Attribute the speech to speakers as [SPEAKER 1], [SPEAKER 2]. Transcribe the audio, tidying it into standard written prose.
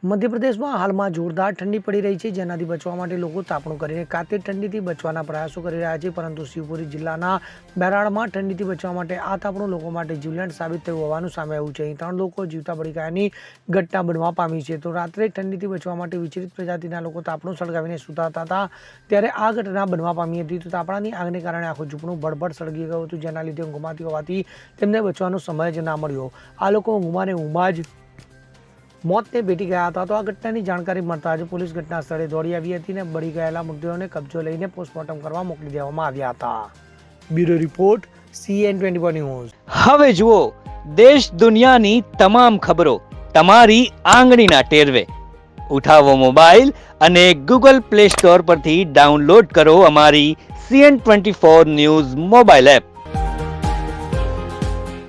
[SPEAKER 1] મધ્યપ્રદેશમાં હાલમાં જોરદાર ઠંડી પડી રહી છે, જેનાથી બચવા માટે લોકો તાપણું કરીને કાતિલ ઠંડીથી બચવાના પ્રયાસો કરી રહ્યા છે. પરંતુ શિવપુરી જિલ્લાના બેરાડમાં ઠંડીથી બચવા માટે આ તાપણું લોકો માટે જીવલેણ સાબિત થયું હોવાનું સામે આવ્યું છે. અહીં 3 લોકો જીવતા પડી ગયાની ઘટના બનવા પામી છે. તો રાત્રે ઠંડીથી બચવા માટે વિચલિત પ્રજાતિના લોકો તાપણું સળગાવીને સૂતા હતા, ત્યારે આ ઘટના બનવા પામી હતી. તો તાપણાની આગને કારણે આખું ઝૂંપડું ભડભડ સળગી ગયું હતું, જેના લીધે ઊંઘમાંથી હોવાથી તેમને બચવાનો સમય જ ના મળ્યો. આ લોકો ઊંઘમાં જ મોતને ભેટી ગયા હતા. તો આ ઘટનાની જાણકારી મળતા જ પોલીસ ઘટના સ્થળે દોડી આવી હતી અને બળી ગયેલા મૃતદેહોને કબજો લઈને પોસ્ટમોર્ટમ કરવા મોકલી દેવામાં આવ્યા હતા. Bureau report CN24 news.
[SPEAKER 2] હવે જુઓ દેશ દુનિયાની તમામ ખબરો તમારી આંગળીના ટેરવે. ઉઠાવો મોબાઈલ અને Google Play Store પરથી ડાઉનલોડ કરો અમારી CN24 ન્યૂઝ મોબાઈલ એપ.